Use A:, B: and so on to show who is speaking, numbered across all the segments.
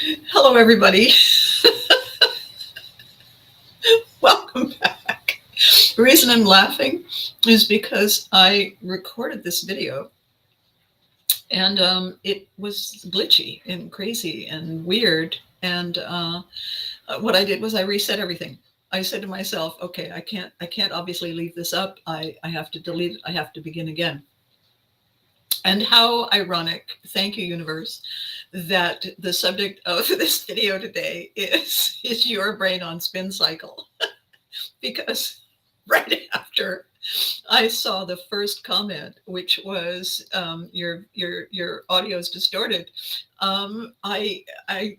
A: Hello, everybody. Welcome back. The reason I'm laughing is because I recorded this video and it was glitchy and crazy and weird. And what I did was I reset everything. I said to myself, okay, I can't obviously leave this up. I have to delete it. I have to begin again. And how ironic, thank you, universe, that the subject of this video today is your brain on spin cycle. Because right after I saw the first comment, which was your audio is distorted, um, I I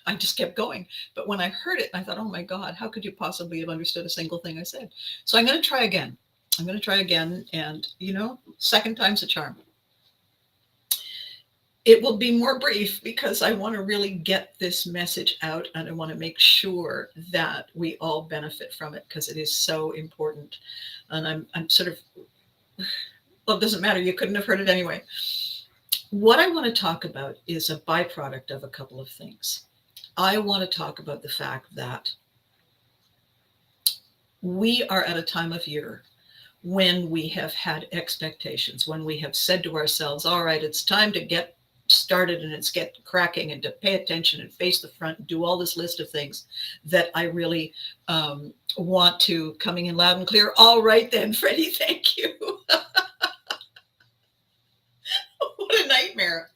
A: I just kept going. But when I heard it, I thought, oh my God, how could you possibly have understood a single thing I said? So I'm going to try again. I'm going to try again, and second time's a charm. It will be more brief because I want to really get this message out and I want to make sure that we all benefit from it because it is so important. And I'm sort of, well, it doesn't matter. You couldn't have heard it anyway. What I want to talk about is a byproduct of a couple of things. I want to talk about the fact that we are at a time of year when we have had expectations, when we have said to ourselves, all right, it's time to get started and it's get cracking and to pay attention and face the front and do all this list of things that I really want to coming in loud and clear. All right then, Freddie, thank you. What a nightmare.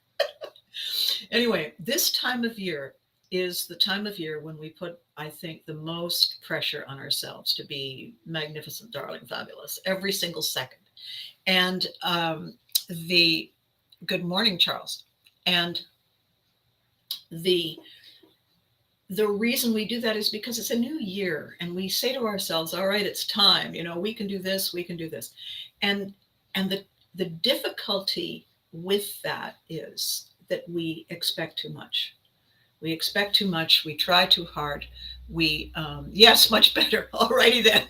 A: Anyway, this time of year is the time of year when we put, I think, the most pressure on ourselves to be magnificent, darling, fabulous every single second. And the good morning, Charles. And the the reason we do that is because it's a new year and we say to ourselves, all right, it's time, we can do this, we can do this. And the difficulty with that is that we expect too much. We expect too much, we try too hard. Yes, much better. Alrighty then.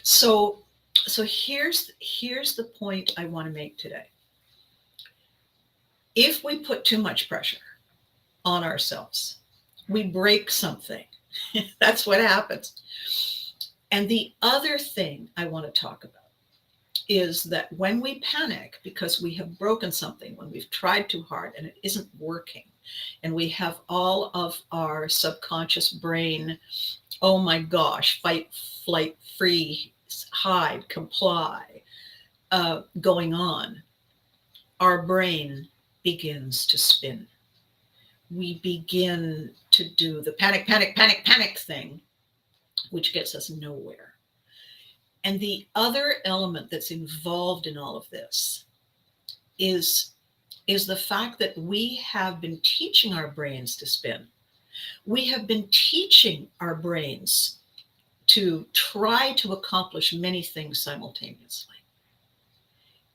A: So here's the point I want to make today. If we put too much pressure on ourselves, we break something. That's what happens. And the other thing I want to talk about is that when we panic because we have broken something, when we've tried too hard and it isn't working, and we have all of our subconscious brain, oh my gosh, fight, flight, freeze, hide, comply, going on, our brain begins to spin. We begin to do the panic, panic, panic, panic thing, which gets us nowhere. And the other element that's involved in all of this is the fact that we have been teaching our brains to spin. We have been teaching our brains to try to accomplish many things simultaneously.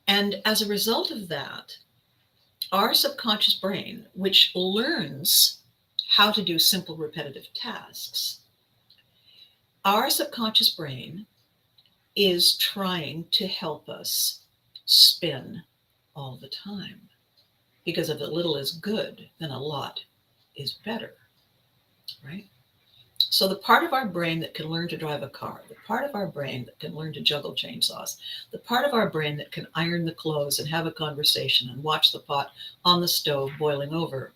A: And as a result of that, our subconscious brain, which learns how to do simple repetitive tasks, our subconscious brain is trying to help us spin all the time. Because if a little is good, then a lot is better, right? So the part of our brain that can learn to drive a car, the part of our brain that can learn to juggle chainsaws, the part of our brain that can iron the clothes and have a conversation and watch the pot on the stove boiling over,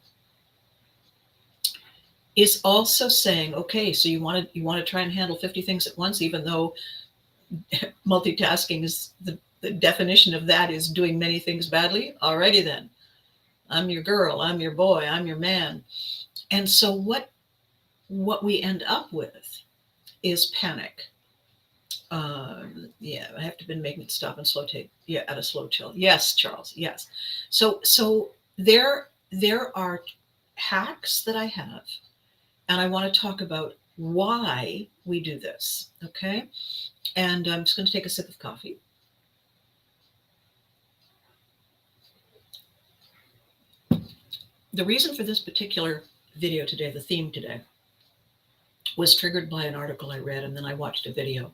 A: is also saying, okay, so you want to try and handle 50 things at once, even though multitasking is the definition of that is doing many things badly. Alrighty then. I'm your girl, I'm your boy, I'm your man. And so what we end up with is panic. Yeah, I have to been making it stop and slow take. Yeah, at a slow chill. Yes, Charles. Yes. So there are hacks that I have, and I want to talk about why we do this. Okay, and I'm just going to take a sip of coffee. The reason for this particular video today, the theme today, was triggered by an article I read, and then I watched a video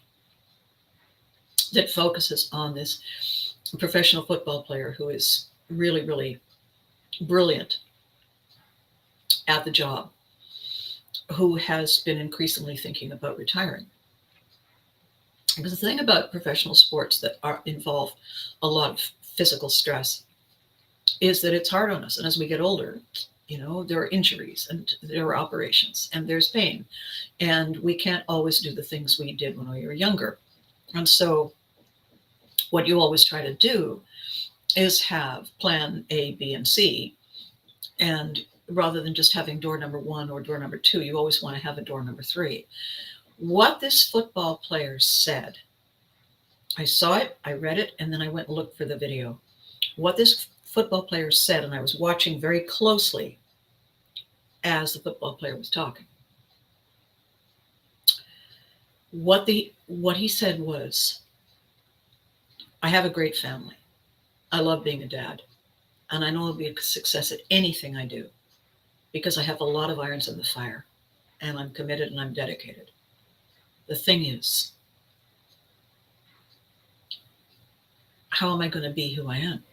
A: that focuses on this professional football player who is really, really brilliant at the job who has been increasingly thinking about retiring. Because the thing about professional sports that involve a lot of physical stress is that it's hard on us. And as we get older, there are injuries and there are operations and there's pain. And we can't always do the things we did when we were younger. And so what you always try to do is have plan A, B, and C. And rather than just having door number 1 or door number 2, you always want to have a door number 3. What this football player said, I saw it, I read it, and then I went and looked for the video. What this football player said, and I was watching very closely as the football player was talking. What he said was, I have a great family. I love being a dad. And I know I'll be a success at anything I do because I have a lot of irons in the fire and I'm committed and I'm dedicated. The thing is, how am I going to be who I am?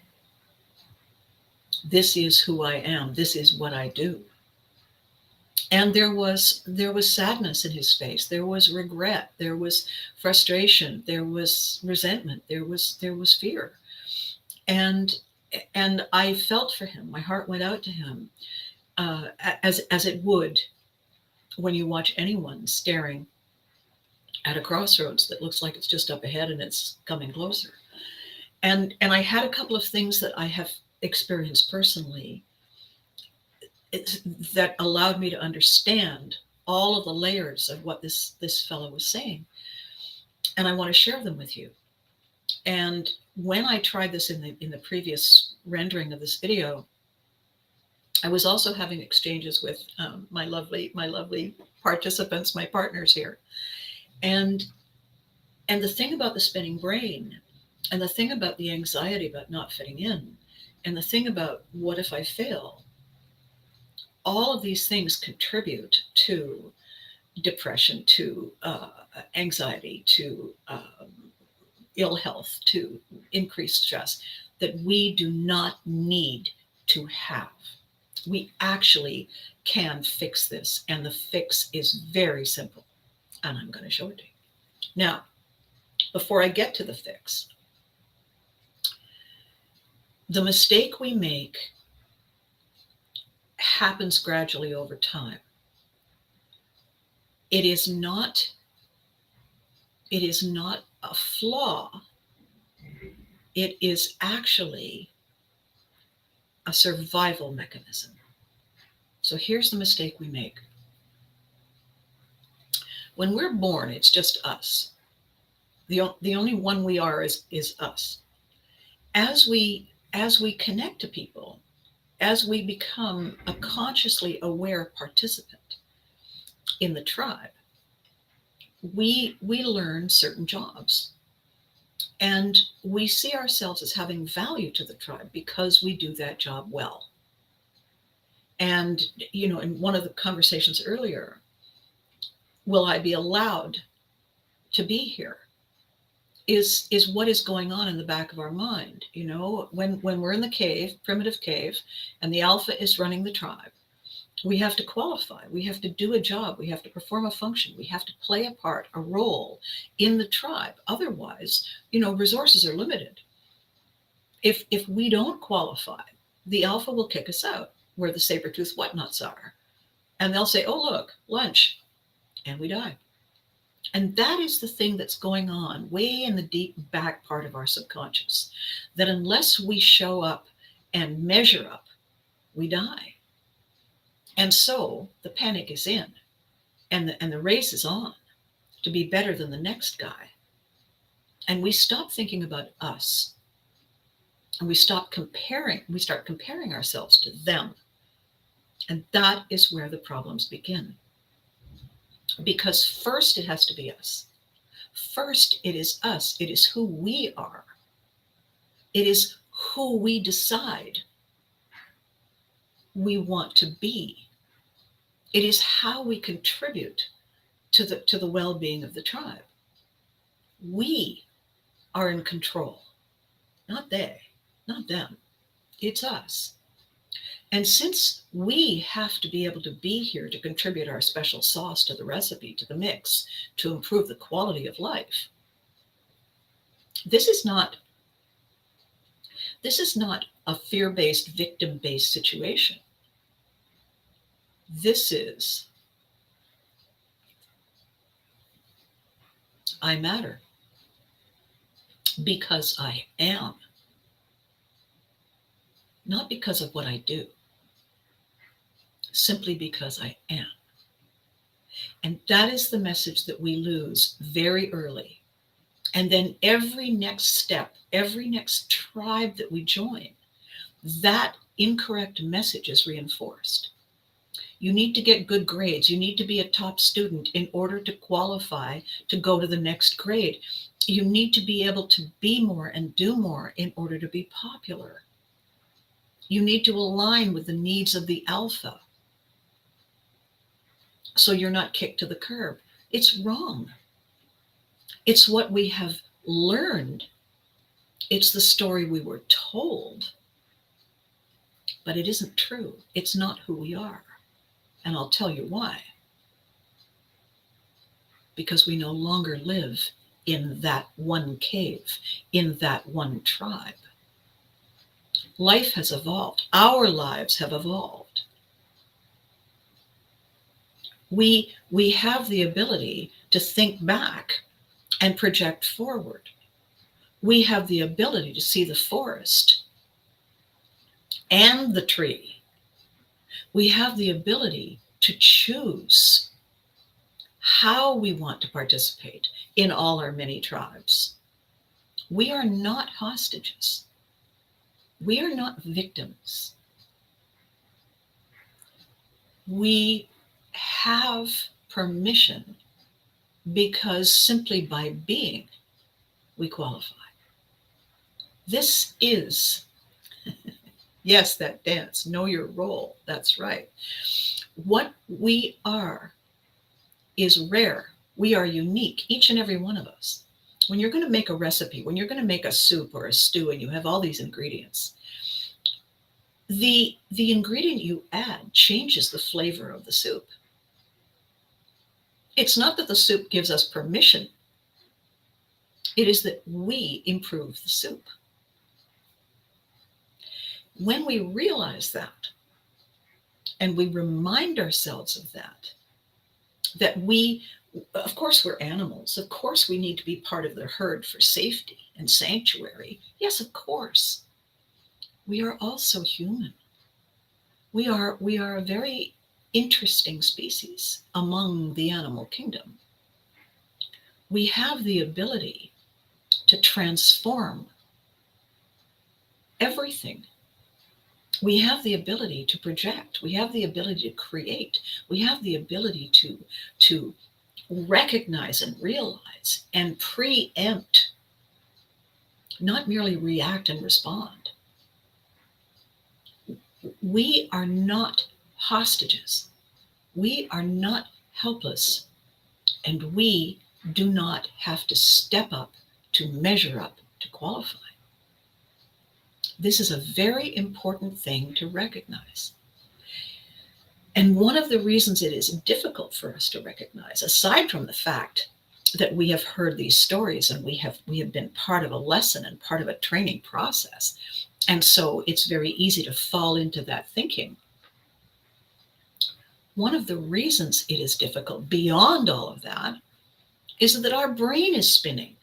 A: This is who I am. This is what I do. And there was sadness in his face. There was regret. There was frustration. There was resentment. There was fear. And I felt for him. My heart went out to him, as it would when you watch anyone staring at a crossroads that looks like it's just up ahead and it's coming closer. And I had a couple of things that I have experienced personally that allowed me to understand all of the layers of what this fellow was saying. And I want to share them with you. And when I tried this in the previous rendering of this video, I was also having exchanges with my lovely participants, my partners here. And the thing about the spinning brain, and the thing about the anxiety about not fitting in, and the thing about what if I fail, all of these things contribute to depression, to anxiety, to ill health, to increased stress that we do not need to have. We actually can fix this, and the fix is very simple, and I'm going to show it to you. Now, before I get to the fix, the mistake we make happens gradually over time. It is not a flaw. It is actually a survival mechanism. So here's the mistake we make. When we're born, it's just us. The only one we are is us. As we connect to people, as we become a consciously aware participant in the tribe, we learn certain jobs. And we see ourselves as having value to the tribe because we do that job well. And, in one of the conversations earlier, will I be allowed to be here? Is what is going on in the back of our mind. When we're in the cave, primitive cave, and the alpha is running the tribe, we have to qualify. We have to do a job. We have to perform a function. We have to play a part, a role in the tribe. Otherwise, resources are limited. If we don't qualify, the alpha will kick us out where the saber-toothed whatnots are. And they'll say, oh, look, lunch. And we die. And that is the thing that's going on way in the deep back part of our subconscious, that unless we show up and measure up, we die. And so the panic is in, and the race is on to be better than the next guy. And we stop thinking about us, and we start comparing ourselves to them. And that is where the problems begin. Because first it has to be us. First it is us. It is who we are. It is who we decide we want to be. It is how we contribute to the well-being of the tribe. We are in control, not they, not them. It's us. And since we have to be able to be here to contribute our special sauce to the recipe, to the mix, to improve the quality of life, this is not a fear-based, victim-based situation. This is, I matter because I am, not because of what I do, simply because I am. And that is the message that we lose very early. And then every next step, every next tribe that we join, that incorrect message is reinforced. You need to get good grades. You need to be a top student in order to qualify to go to the next grade. You need to be able to be more and do more in order to be popular. You need to align with the needs of the alpha so you're not kicked to the curb. It's wrong. It's what we have learned. It's the story we were told, but it isn't true. It's not who we are. And I'll tell you why. Because we no longer live in that one cave, in that one tribe. Life has evolved. Our lives have evolved. We have the ability to think back and project forward. We have the ability to see the forest and the tree. We have the ability to choose how we want to participate in all our many tribes. We are not hostages. We are not victims. We have permission because simply by being, we qualify. This is, yes, that dance, know your role. That's right. What we are is rare. We are unique, each and every one of us. When you're going to make a recipe, when you're going to make a soup or a stew and you have all these ingredients, the ingredient you add changes the flavor of the soup. It's not that the soup gives us permission. It is that we improve the soup. When we realize that, and we remind ourselves of that we, of course, we're animals. Of course, we need to be part of the herd for safety and sanctuary. Yes, of course. We are also human. We are a very interesting species among the animal kingdom. We have the ability to transform everything. We have the ability to project. We have the ability to create. We have the ability to recognize and realize and preempt, not merely react and respond. We are not hostages. We are not helpless. And we do not have to step up to measure up to qualify. This is a very important thing to recognize. And one of the reasons it is difficult for us to recognize, aside from the fact that we have heard these stories and we have been part of a lesson and part of a training process, and so it's very easy to fall into that thinking. One of the reasons it is difficult beyond all of that is that our brain is spinning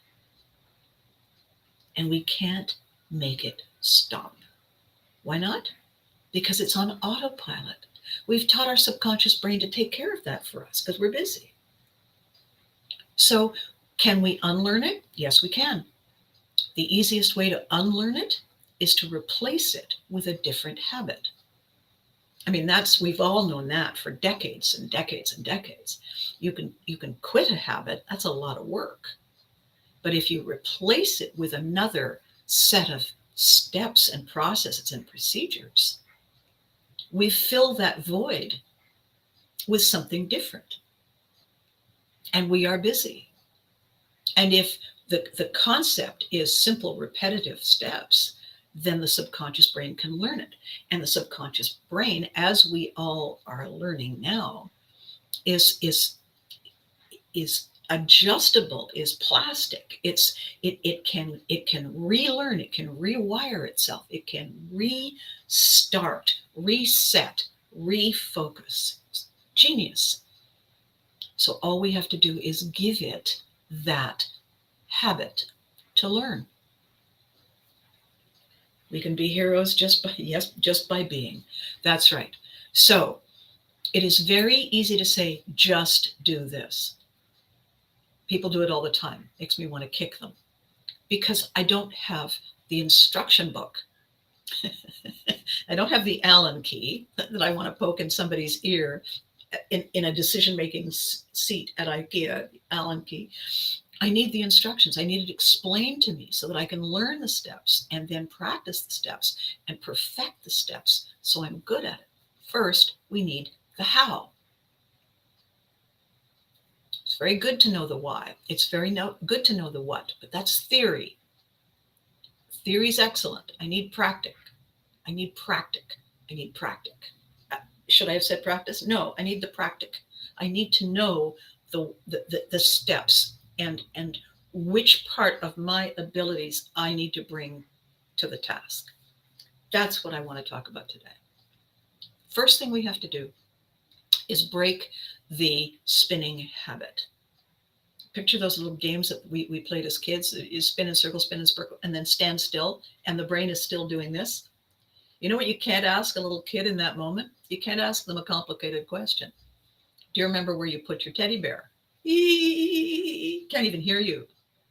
A: and we can't make it stop. Why not? Because it's on autopilot. We've taught our subconscious brain to take care of that for us because we're busy. So can we unlearn it? Yes, we can. The easiest way to unlearn it is to replace it with a different habit. I mean, we've all known that for decades and decades and decades. You can quit a habit. That's a lot of work. But if you replace it with another set of steps and processes and procedures, we fill that void with something different. And we are busy. And if the concept is simple, repetitive steps, then the subconscious brain can learn it. And the subconscious brain, as we all are learning now, is adjustable, is plastic. It can relearn, it can rewire itself, it can restart, reset, refocus. Genius. So all we have to do is give it that habit to learn. We can be heroes just by being. That's right. So it is very easy to say, just do this. People do it all the time. Makes me want to kick them because I don't have the instruction book. I don't have the Allen key that I want to poke in somebody's ear in a decision-making seat at IKEA, Allen key. I need the instructions. I need it explained to me so that I can learn the steps and then practice the steps and perfect the steps so I'm good at it. First, we need the how. It's very good to know the why. It's very good to know the what, but that's theory. Theory's excellent. I need practice. I need practice. I need practice. Should I have said practice? No, I need the practice. I need to know the steps and which part of my abilities I need to bring to the task. That's what I want to talk about today. First thing we have to do is break the spinning habit. Picture those little games that we played as kids. You spin in circles, and then stand still, and the brain is still doing this. You know what you can't ask a little kid in that moment? You can't ask them a complicated question. Do you remember where you put your teddy bear? Can't even hear you.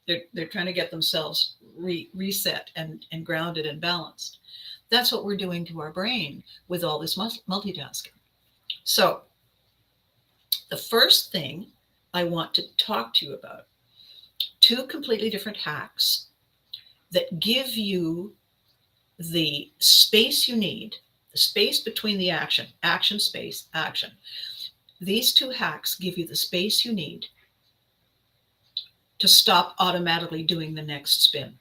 A: They're trying to get themselves reset and grounded and balanced. That's what we're doing to our brain with all this multitasking. So the first thing I want to talk to you about, two completely different hacks that give you the space you need, the space between the action, space, action. These two hacks give you the space you need to stop automatically doing the next spin.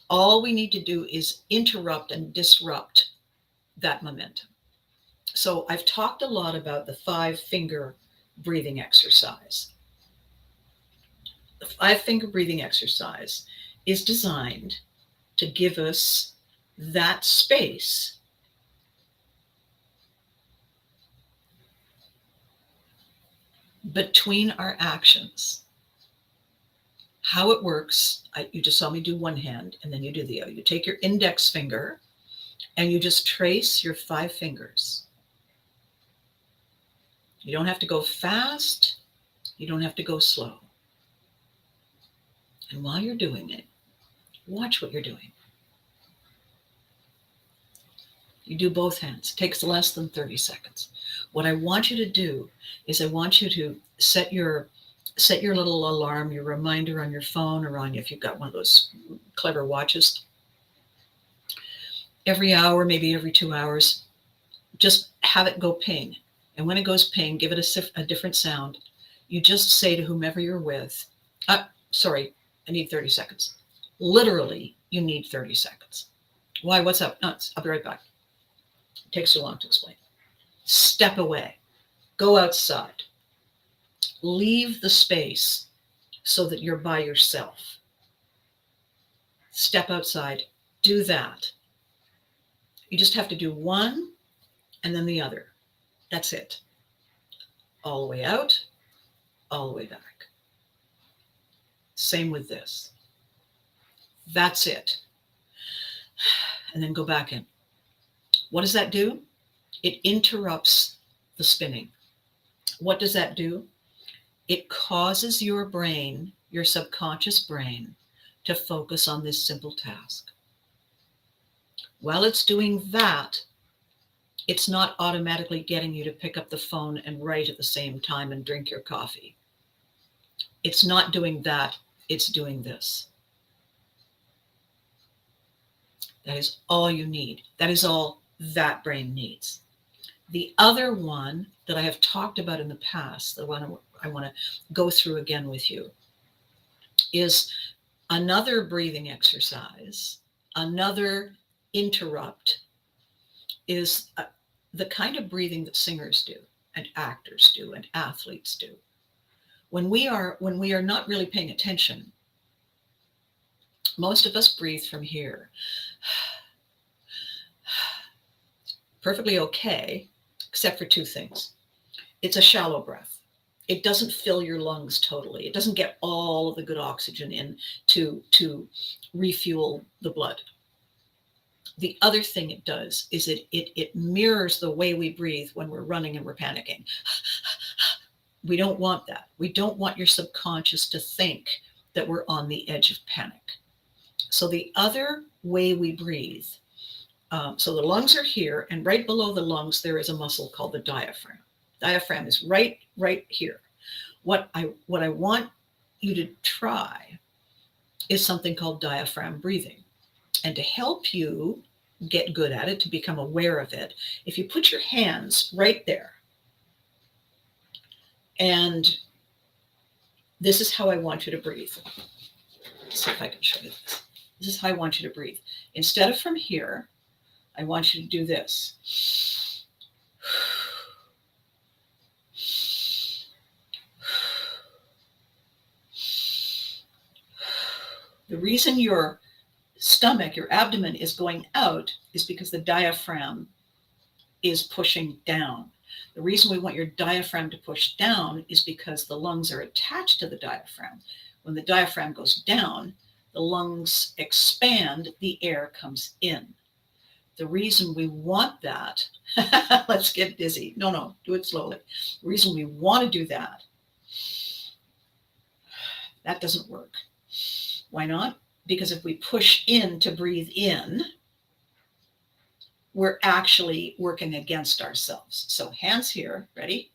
A: All we need to do is interrupt and disrupt that momentum. So I've talked a lot about the 5-finger breathing exercise. The 5-finger breathing exercise is designed to give us that space between our actions. How it works, you just saw me do one hand, and then you do the other. You take your index finger and you just trace your 5 fingers. You don't have to go fast. You don't have to go slow. And while you're doing it, watch what you're doing. You do both hands. It takes less than 30 seconds. What I want you to do is I want you to set your little alarm, your reminder on your phone or on, if you've got one of those clever watches. Every hour, maybe every 2 hours, just have it go ping. And when it goes ping, give it a different sound. You just say to whomever you're with, sorry, I need 30 seconds. Literally, you need 30 seconds. Why? What's up? No, I'll be right back. It takes too long to explain. Step away. Go outside. Leave the space so that you're by yourself. Step outside. Do that. You just have to do one and then the other. That's it. All the way out, all the way back. Same with this. That's it. And then go back in. What does that do? It interrupts the spinning. What does that do? It causes your brain, your subconscious brain, to focus on this simple task. While it's doing that, it's not automatically getting you to pick up the phone and write at the same time and drink your coffee. It's not doing that. It's doing this. That is all you need. That is all that brain needs. The other one that I have talked about in the past, the one I want to go through again with you, is another breathing exercise Another interrupt is the kind of breathing that singers do and actors do and athletes do. When we are not really paying attention, most of us breathe from here. Perfectly okay, except for two things. It's a shallow breath. It doesn't fill your lungs totally. It doesn't get all of the good oxygen in to refuel the blood. The other thing it does is it mirrors the way we breathe when we're running and we're panicking. We don't want that. We don't want your subconscious to think that we're on the edge of panic. So the other way we breathe, so the lungs are here, and right below the lungs, there is a muscle called the diaphragm. Diaphragm is right here. What I want you to try is something called diaphragm breathing. And to help you get good at it, to become aware of it, if you put your hands right there, and this is how I want you to breathe. Let's see if I can show you this. This is how I want you to breathe. Instead of from here, I want you to do this. The reason your stomach, your abdomen is going out is because the diaphragm is pushing down. The reason we want your diaphragm to push down is because the lungs are attached to the diaphragm. When the diaphragm goes down, the lungs expand, the air comes in. The reason we want that, let's get dizzy. No, do it slowly. The reason we want to do that doesn't work. Why not? Because if we push in to breathe in, we're actually working against ourselves. So hands here, ready?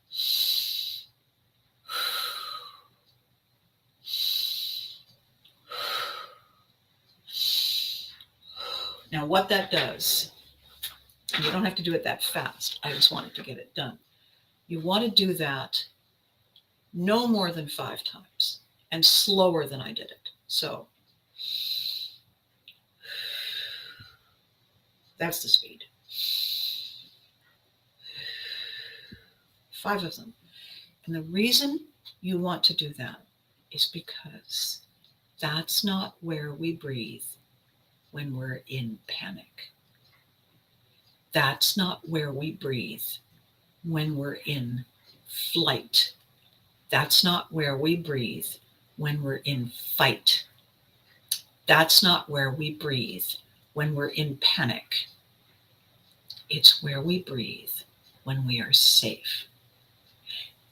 A: Now what that does, and you don't have to do it that fast, I just wanted to get it done. You want to do that no more than 5 times and slower than I did it. So that's the speed. 5 of them. And the reason you want to do that is because that's not where we breathe when we're in panic. That's not where we breathe when we're in flight. That's not where we breathe when we're in fight. That's not where we breathe when we're in panic. It's where we breathe when we are safe.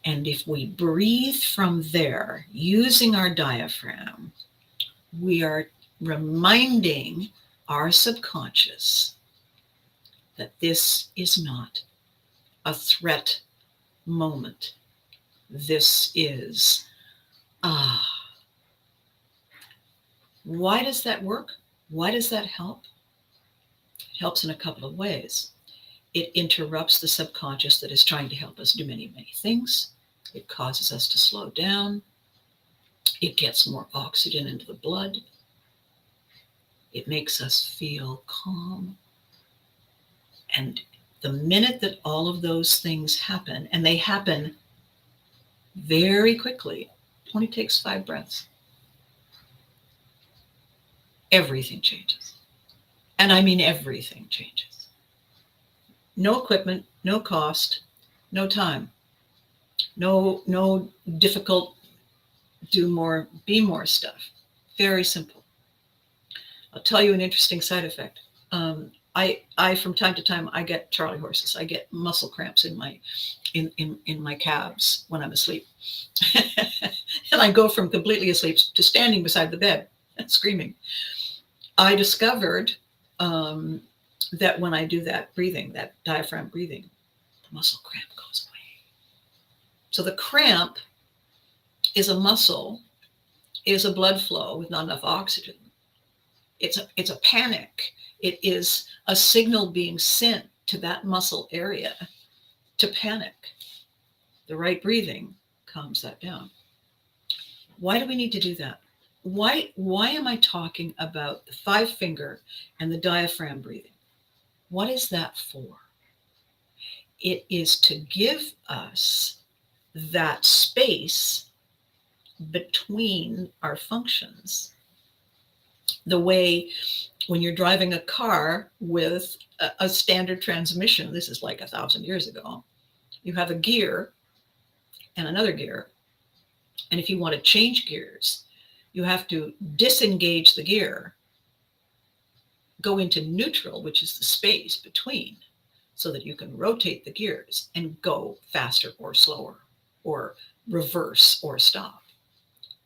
A: And if we breathe from there using our diaphragm, we are reminding our subconscious that this is not a threat moment. This is, Why does that work? Why does that help? It helps in a couple of ways. It interrupts the subconscious that is trying to help us do many, many things. It causes us to slow down. It gets more oxygen into the blood. It makes us feel calm. And the minute that all of those things happen, and they happen very quickly, it only takes 5 breaths, everything changes. And I mean everything changes. No equipment, no cost, no time, no difficult do more, be more stuff. Very simple. I'll tell you an interesting side effect. I from time to time I get Charlie horses. I get muscle cramps in my calves when I'm asleep, and I go from completely asleep to standing beside the bed and screaming. I discovered that when I do that breathing, that diaphragm breathing, the muscle cramp goes away. So the cramp is a muscle, is a blood flow with not enough oxygen. It's a panic. It is a signal being sent to that muscle area to panic. The right breathing calms that down. Why do we need to do that? why am I talking about the 5-finger and the diaphragm breathing? What is that for? It is to give us that space between our functions. The way when you're driving a car with a standard transmission, this is like 1,000 years ago, you have a gear and another gear. And if you want to change gears, you have to disengage the gear, go into neutral, which is the space between, so that you can rotate the gears and go faster or slower or reverse or stop.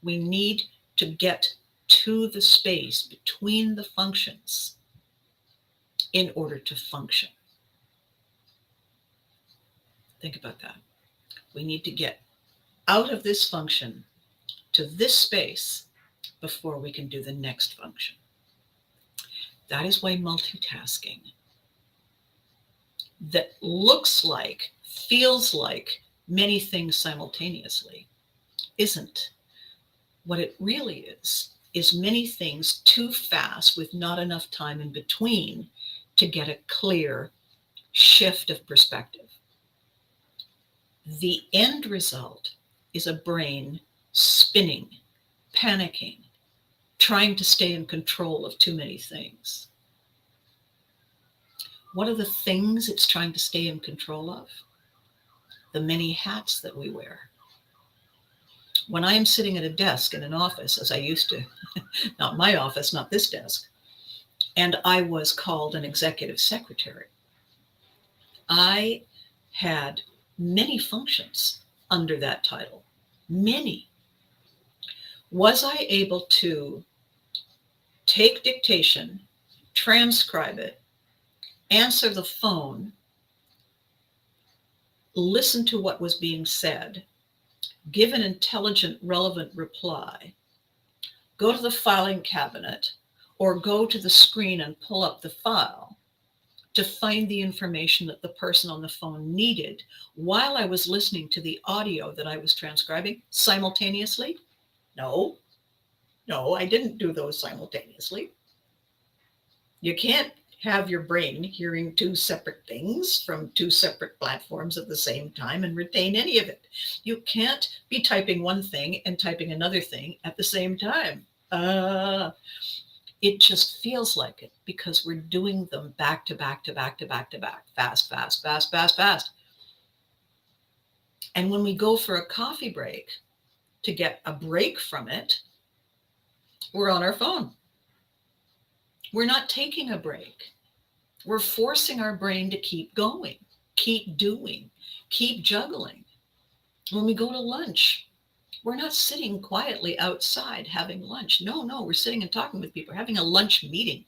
A: We need to get to the space between the functions in order to function. Think about that. We need to get out of this function to this space before we can do the next function. That is why multitasking that looks like, feels like many things simultaneously isn't. What it really is many things too fast with not enough time in between to get a clear shift of perspective. The end result is a brain spinning, panicking, trying to stay in control of too many things. What are the things it's trying to stay in control of? The many hats that we wear. When I am sitting at a desk in an office, as I used to, not my office, not this desk, and I was called an executive secretary, I had many functions under that title, many. Was I able to take dictation, transcribe it, answer the phone, listen to what was being said, give an intelligent, relevant reply, go to the filing cabinet, or go to the screen and pull up the file to find the information that the person on the phone needed while I was listening to the audio that I was transcribing simultaneously? No, I didn't do those simultaneously. You can't have your brain hearing two separate things from two separate platforms at the same time and retain any of it. You can't be typing one thing and typing another thing at the same time. It just feels like it because we're doing them back to back to back to back to back, fast, fast, fast, fast, fast. And when we go for a coffee break to get a break from it, we're on our phone. We're not taking a break. We're forcing our brain to keep going, keep doing, keep juggling. When we go to lunch, we're not sitting quietly outside having lunch. No, we're sitting and talking with people, having a lunch meeting.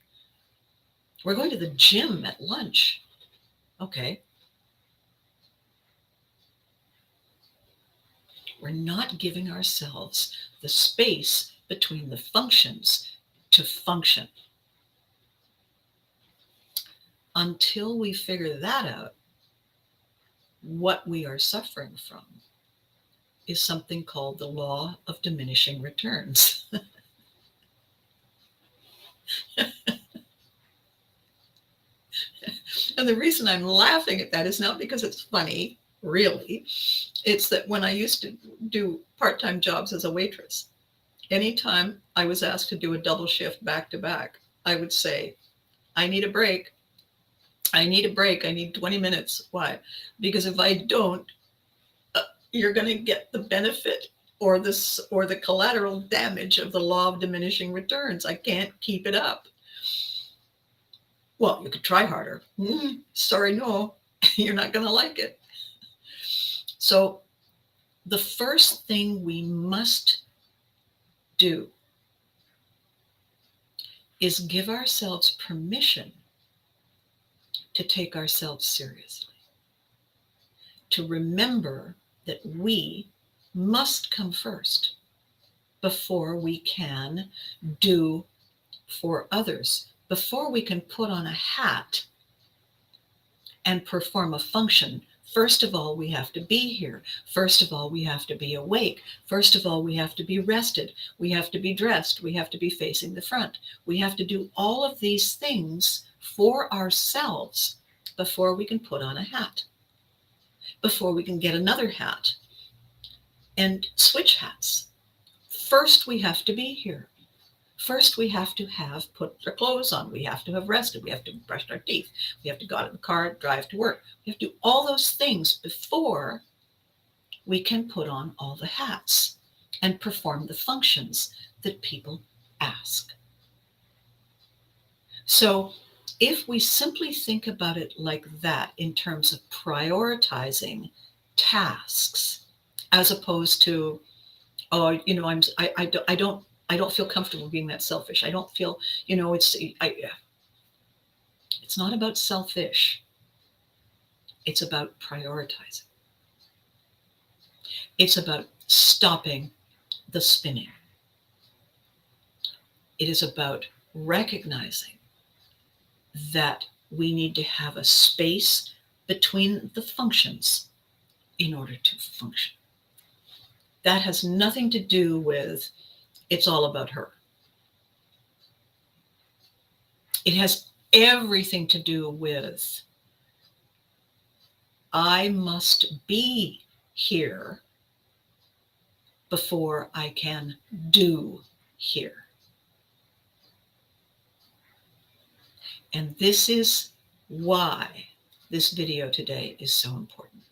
A: We're going to the gym at lunch. Okay. We're not giving ourselves the space between the functions to function. Until we figure that out, what we are suffering from is something called the law of diminishing returns. And the reason I'm laughing at that is not because it's funny, really. It's that when I used to do part-time jobs as a waitress, anytime I was asked to do a double shift back to back, I would say, I need a break. I need a break. I need 20 minutes. Why? Because if I don't, you're going to get the benefit or the collateral damage of the law of diminishing returns. I can't keep it up. Well, you could try harder. Sorry, no, you're not going to like it. So the first thing we must do is give ourselves permission to take ourselves seriously, to remember that we must come first before we can do for others, before we can put on a hat and perform a function First of all, we have to be here. First of all, we have to be awake. First of all, we have to be rested. We have to be dressed. We have to be facing the front. We have to do all of these things for ourselves before we can put on a hat, before we can get another hat and switch hats. First, we have to be here. First, we have to have put our clothes on. We have to have rested. We have to brush our teeth. We have to go out in the car, drive to work. We have to do all those things before we can put on all the hats and perform the functions that people ask. So if we simply think about it like that in terms of prioritizing tasks, as opposed to, oh, I don't feel comfortable being that selfish. I don't feel, it's not about selfish. It's about prioritizing. It's about stopping the spinning. It is about recognizing that we need to have a space between the functions in order to function. That has nothing to do with it's all about her. It has everything to do with I must be here before I can do here. And this is why this video today is so important.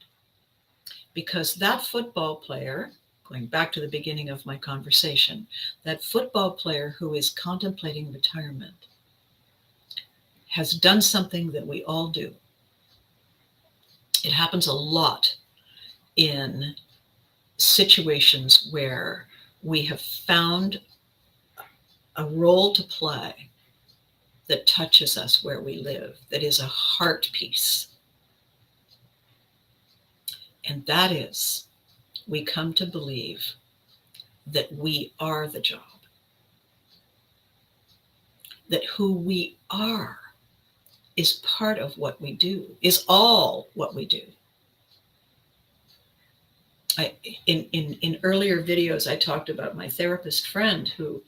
A: Because that football player, going back to the beginning of my conversation, that football player who is contemplating retirement has done something that we all do. It happens a lot in situations where we have found a role to play that touches us where we live, that is a heart piece. And that is, we come to believe that we are the job, that who we are is part of what we do, is all what we do. In earlier videos, I talked about my therapist friend who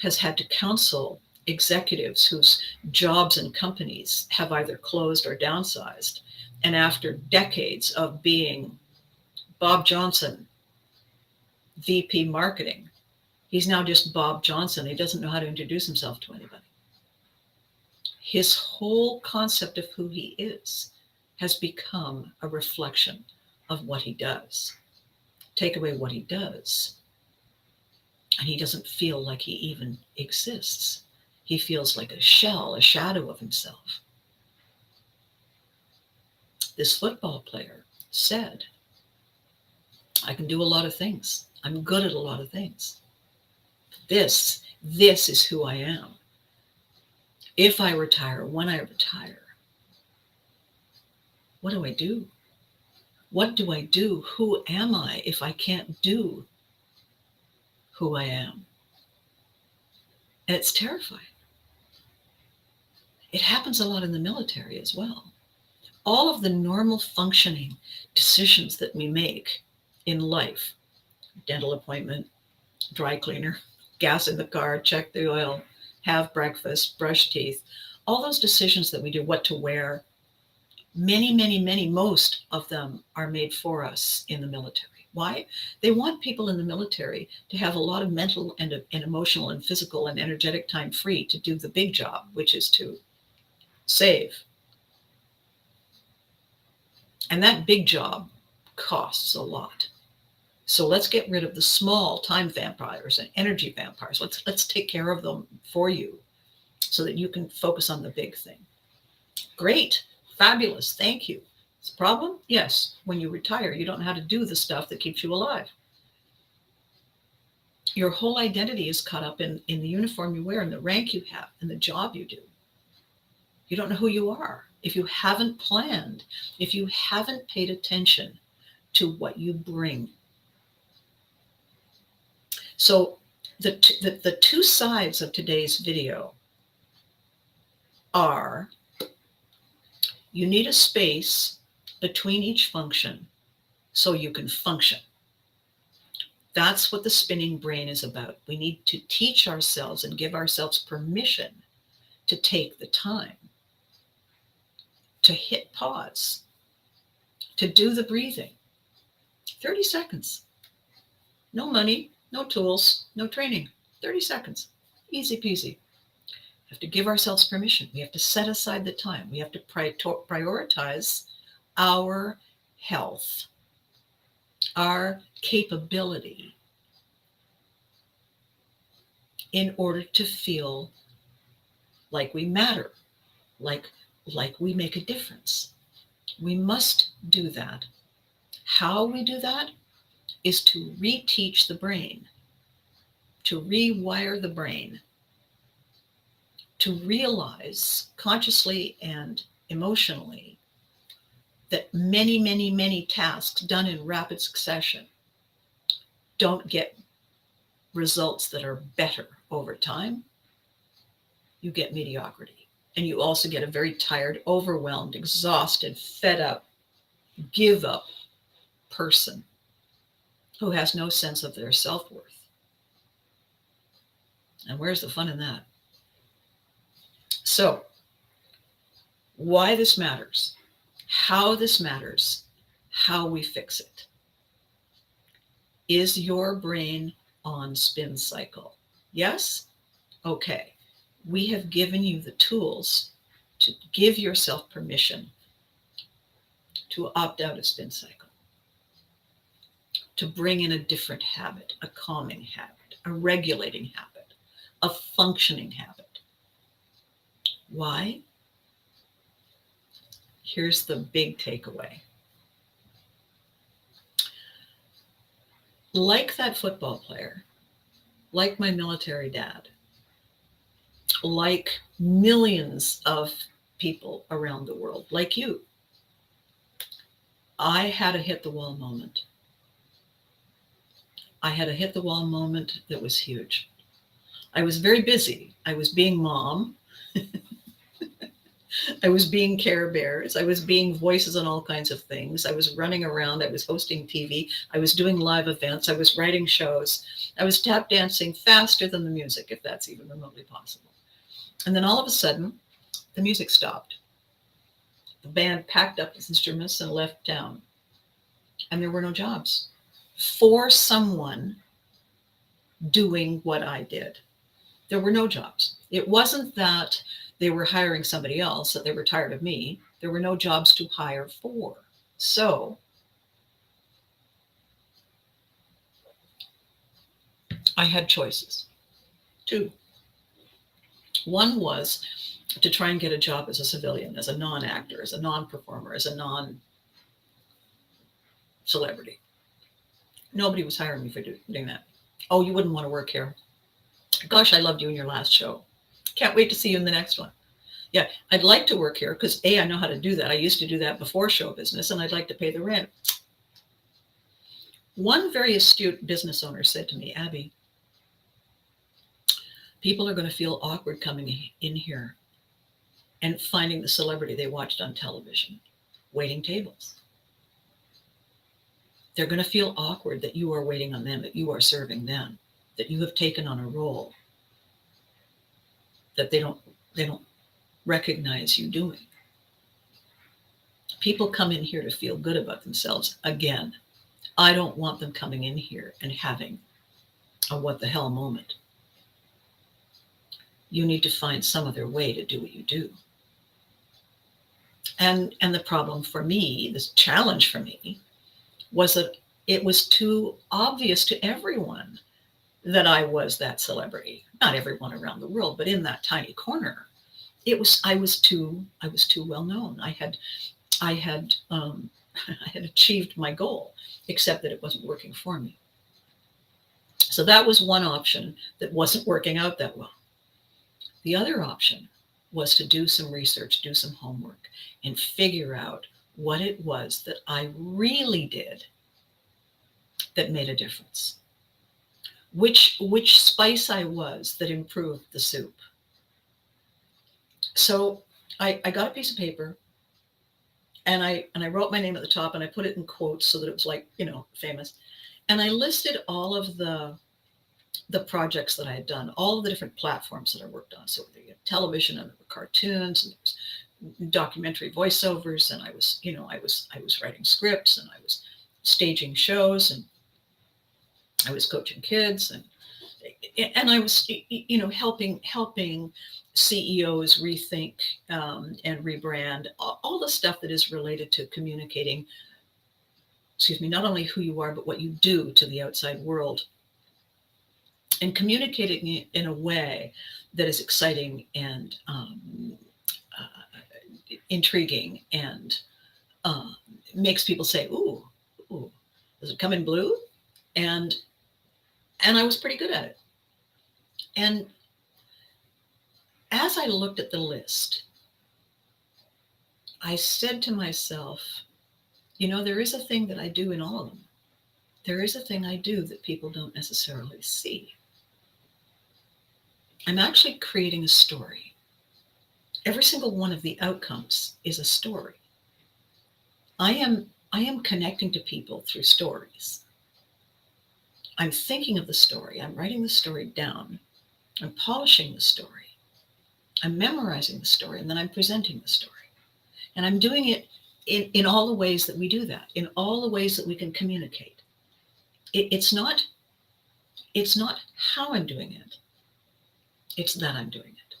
A: has had to counsel executives whose jobs and companies have either closed or downsized. And after decades of being Bob Johnson, VP marketing, he's now just Bob Johnson. He doesn't know how to introduce himself to anybody. His whole concept of who he is has become a reflection of what he does. Take away what he does, and he doesn't feel like he even exists. He feels like a shell, a shadow of himself. This football player said, I can do a lot of things. I'm good at a lot of things. This is who I am. If I retire, when I retire, what do I do? What do I do? Who am I if I can't do who I am? And it's terrifying. It happens a lot in the military as well. All of the normal functioning decisions that we make in life, dental appointment, dry cleaner, gas in the car, check the oil, have breakfast, brush teeth, all those decisions that we do, what to wear, most of them are made for us in the military. Why? They want people in the military to have a lot of mental and emotional and physical and energetic time free to do the big job, which is to save. And that big job costs a lot. So let's get rid of the small time vampires and energy vampires. Let's take care of them for you so that you can focus on the big thing. Great. Fabulous. Thank you. It's a problem? Yes. When you retire, you don't know how to do the stuff that keeps you alive. Your whole identity is caught up in the uniform you wear and the rank you have and the job you do. You don't know who you are. If you haven't planned, if you haven't paid attention to what you bring. So the two sides of today's video are, you need a space between each function so you can function. That's what the spinning brain is about. We need to teach ourselves and give ourselves permission to take the time to hit pause, to do the breathing. 30 seconds. No money, no tools, no training. 30 seconds. Easy peasy. We have to give ourselves permission. We have to set aside the time. We have to prioritize our health, our capability, in order to feel like we matter, like we make a difference. We must do that. How we do that is to reteach the brain, to rewire the brain, to realize consciously and emotionally that many, many, many tasks done in rapid succession don't get results that are better over time. You get mediocrity. And you also get a very tired, overwhelmed, exhausted, fed up, give up person who has no sense of their self-worth. And where's the fun in that? So, why this matters, how this matters, how we fix it. Is your brain on spin cycle? Yes? Okay. We have given you the tools to give yourself permission to opt out of spin cycle, to bring in a different habit, a calming habit, a regulating habit, a functioning habit. Why? Here's the big takeaway. Like that football player, like my military dad, like millions of people around the world, like you, I had a hit the wall moment. I had a hit the wall moment that was huge. I was very busy. I was being mom. I was being Care Bears. I was being voices on all kinds of things. I was running around. I was hosting TV. I was doing live events. I was writing shows. I was tap dancing faster than the music, if that's even remotely possible. And then all of a sudden, the music stopped. The band packed up its instruments and left town. And there were no jobs for someone doing what I did. There were no jobs. It wasn't that they were hiring somebody else, that they were tired of me. There were no jobs to hire for. So I had choices. Two. One was to try and get a job as a civilian, as a non-actor, as a non-performer, as a non-celebrity. Nobody was hiring me for doing that. Oh, you wouldn't want to work here. Gosh, I loved you in your last show. Can't wait to see you in the next one. Yeah, I'd like to work here because I know how to do that. I used to do that before show business, and I'd like to pay the rent. One very astute business owner said to me, Abby, people are going to feel awkward coming in here and finding the celebrity they watched on television, waiting tables. They're going to feel awkward that you are waiting on them, that you are serving them, that you have taken on a role that they don't recognize you doing. People come in here to feel good about themselves. Again, I don't want them coming in here and having a what the hell moment. You need to find some other way to do what you do. And the problem for me, this challenge for me, was that it was too obvious to everyone that I was that celebrity. Not everyone around the world, but in that tiny corner, I was too well known. I had achieved my goal, except that it wasn't working for me. So that was one option that wasn't working out that well. The other option was to do some research, do some homework, and figure out what it was that I really did that made a difference. Which spice I was that improved the soup. So I got a piece of paper And I wrote my name at the top and I put it in quotes so that it was like, famous. And I listed all of the projects that I had done, all of the different platforms that I worked on. So the television, and there were cartoons, and there was documentary voiceovers, and I was writing scripts, and I was staging shows, and I was coaching kids, and I was helping CEOs rethink and rebrand all the stuff that is related to communicating, not only who you are but what you do to the outside world, and communicating it in a way that is exciting and intriguing and makes people say, ooh, does it come in blue? And I was pretty good at it. And as I looked at the list, I said to myself, there is a thing that I do in all of them. There is a thing I do that people don't necessarily see. I'm actually creating a story. Every single one of the outcomes is a story. I am connecting to people through stories. I'm thinking of the story. I'm writing the story down. I'm polishing the story. I'm memorizing the story, and then I'm presenting the story. And I'm doing it in all the ways that we do that, in all the ways that we can communicate. It's not how I'm doing it. It's that I'm doing it.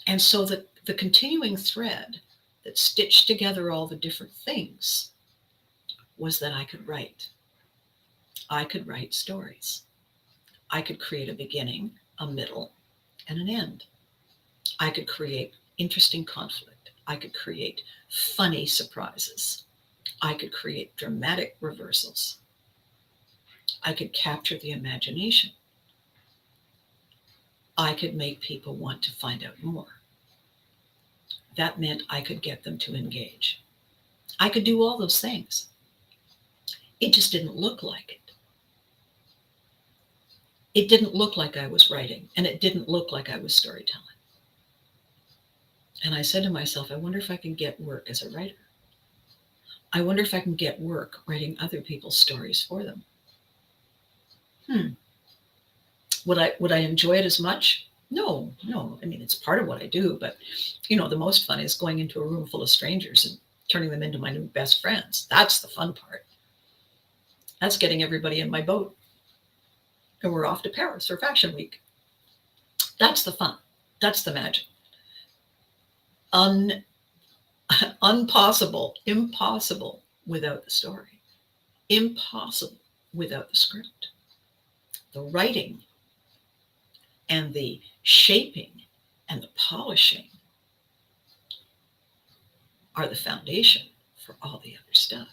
A: And so the continuing thread that stitched together all the different things was that I could write. I could write stories. I could create a beginning, a middle, and an end. I could create interesting conflict. I could create funny surprises. I could create dramatic reversals. I could capture the imagination. I could make people want to find out more. That meant I could get them to engage. I could do all those things. It just didn't look like it. It didn't look like I was writing, and it didn't look like I was storytelling. And I said to myself, I wonder if I can get work as a writer. I wonder if I can get work writing other people's stories for them. Would I enjoy it as much? No. I mean, it's part of what I do, but the most fun is going into a room full of strangers and turning them into my new best friends. That's the fun part. That's getting everybody in my boat. And we're off to Paris or Fashion Week. That's the fun. That's the magic. Impossible without the story. Impossible without the script. The writing and the shaping and the polishing are the foundation for all the other stuff.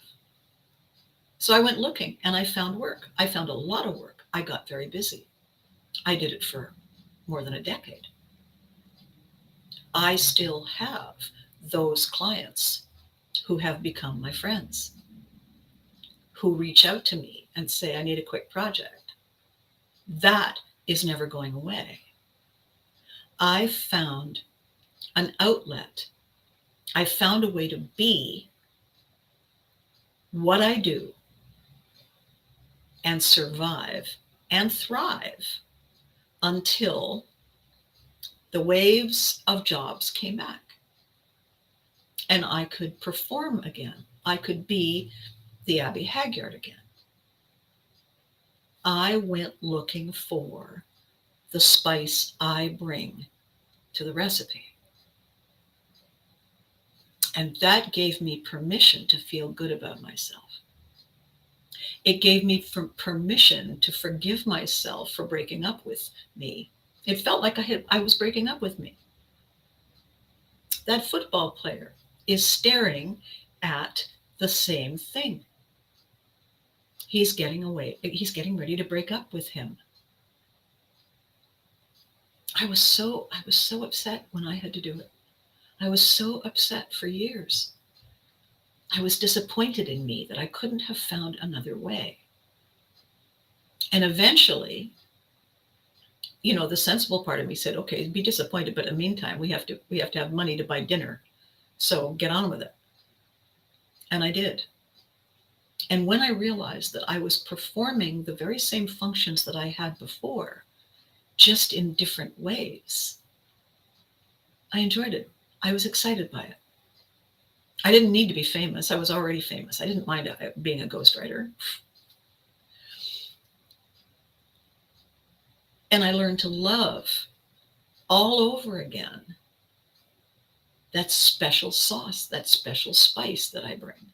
A: So I went looking and I found work. I found a lot of work. I got very busy. I did it for more than a decade. I still have those clients who have become my friends, who reach out to me and say, I need a quick project. That is never going away. I found an outlet. I found a way to be what I do and survive and thrive until the waves of jobs came back and I could perform again. I could be the Abby Hagyard again. I went looking for the spice I bring to the recipe. And that gave me permission to feel good about myself. It gave me permission to forgive myself for breaking up with me. It felt like I was breaking up with me. That football player is staring at the same thing. He's getting ready to break up with him. I was so upset when I had to do it. I was so upset for years. I was disappointed in me that I couldn't have found another way. And eventually, the sensible part of me said, okay, be disappointed, but in the meantime, we have to have money to buy dinner. So get on with it. And I did. And when I realized that I was performing the very same functions that I had before, just in different ways, I enjoyed it. I was excited by it. I didn't need to be famous. I was already famous. I didn't mind being a ghostwriter. And I learned to love all over again that special sauce, that special spice that I bring.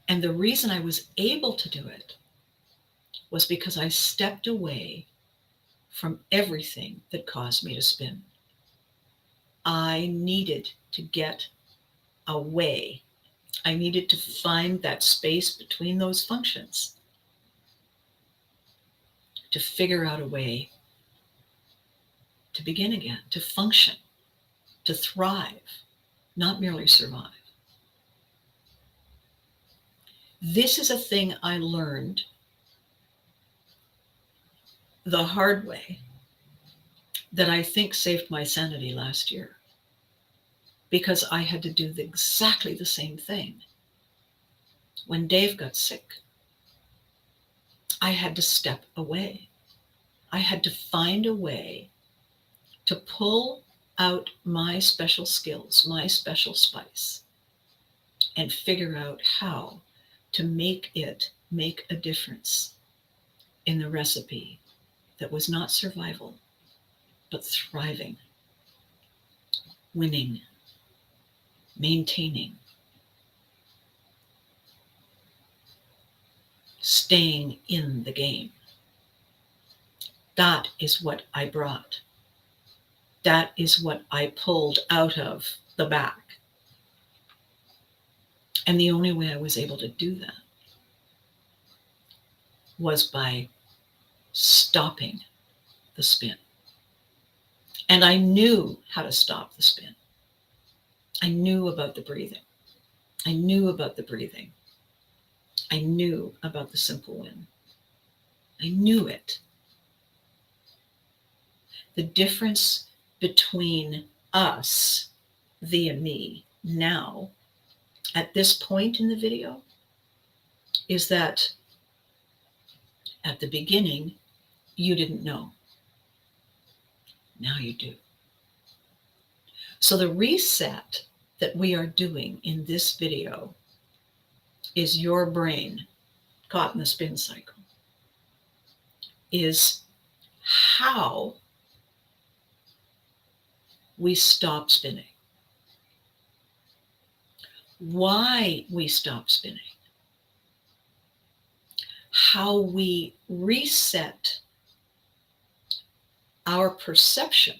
A: And the reason I was able to do it was because I stepped away from everything that caused me to spin. I needed to get away. I needed to find that space between those functions to figure out a way to begin again, to function, to thrive, not merely survive. This is a thing I learned the hard way that I think saved my sanity last year, because I had to do exactly the same thing. When Dave got sick, I had to step away. I had to find a way to pull out my special skills, my special spice, and figure out how to make it make a difference in the recipe that was not survival, but thriving, winning, maintaining, staying in the game. That is what I brought. That is what I pulled out of the back. And the only way I was able to do that was by stopping the spin. And I knew how to stop the spin. I knew about the breathing. I knew about the breathing. I knew about the simple win. I knew it. The difference between us, via me, now, at this point in the video, is that at the beginning, you didn't know. Now you do. So the reset that we are doing in this video is your brain caught in the spin cycle, is how we stop spinning, why we stop spinning, how we reset our perception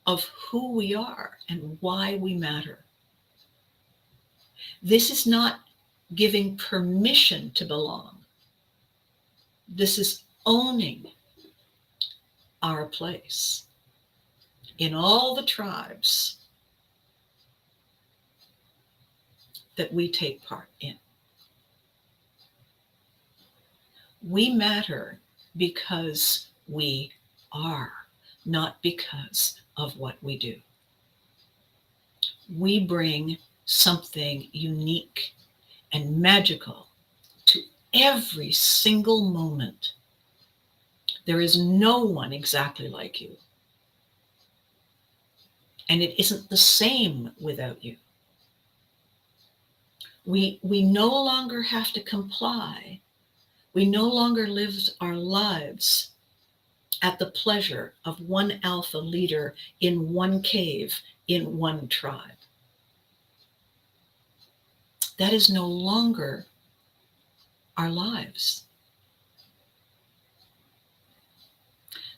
A: of who we are and why we matter. This is not giving permission to belong. This is owning our place in all the tribes that we take part in. We matter because we are, not because of what we do. We bring something unique and magical to every single moment. There is no one exactly like you. And it isn't the same without you. We no longer have to comply. We no longer live our lives at the pleasure of one alpha leader in one cave, in one tribe. That is no longer our lives.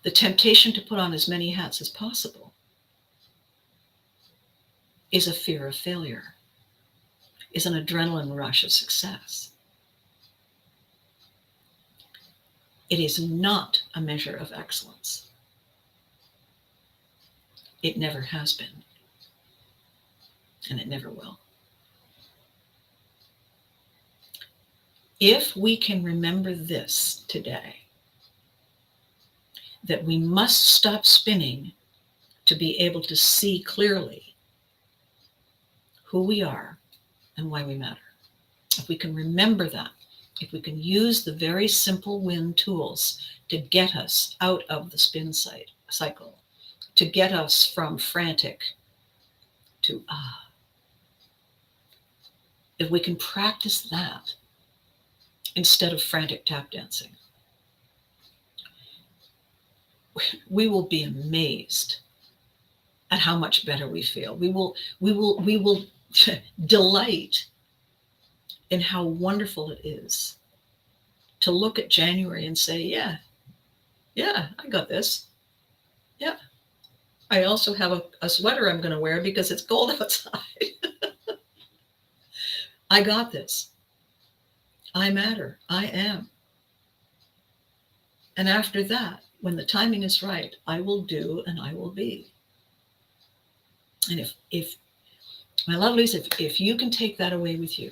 A: The temptation to put on as many hats as possible is a fear of failure, is an adrenaline rush of success. It is not a measure of excellence. It never has been, and it never will. If we can remember this today, that we must stop spinning to be able to see clearly who we are and why we matter. If we can remember that, if we can use the very simple win tools to get us out of the spin cycle, to get us from frantic to if we can practice that instead of frantic tap dancing, we will be amazed at how much better we feel. We will delight in how wonderful it is to look at January and say, yeah, I got this. Yeah. I also have a sweater I'm going to wear because it's cold outside. I got this. I matter. I am. And after that, when the timing is right, I will do and I will be. And if my lovelies, if you can take that away with you,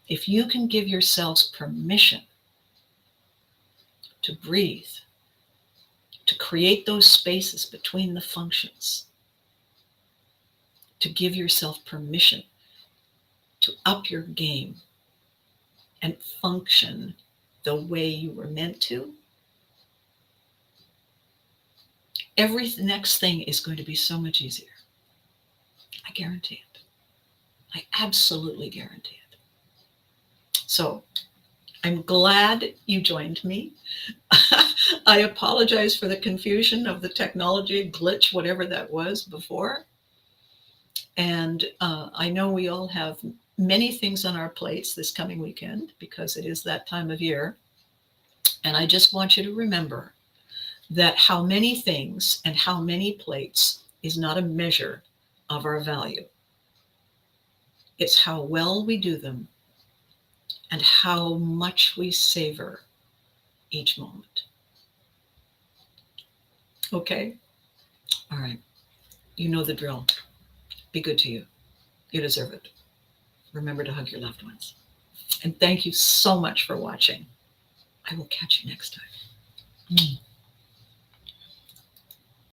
A: if you can give yourselves permission to breathe, to create those spaces between the functions, to give yourself permission to up your game and function the way you were meant to, every next thing is going to be so much easier. I guarantee it. I absolutely guarantee it. So I'm glad you joined me. I apologize for the confusion of the technology glitch, whatever that was before. And I know we all have many things on our plates this coming weekend because it is that time of year. And I just want you to remember that how many things and how many plates is not a measure of our value. It's how well we do them and how much we savor each moment. Okay? All right. You know the drill. Be good to you. You deserve it. Remember to hug your loved ones. And thank you so much for watching. I will catch you next time.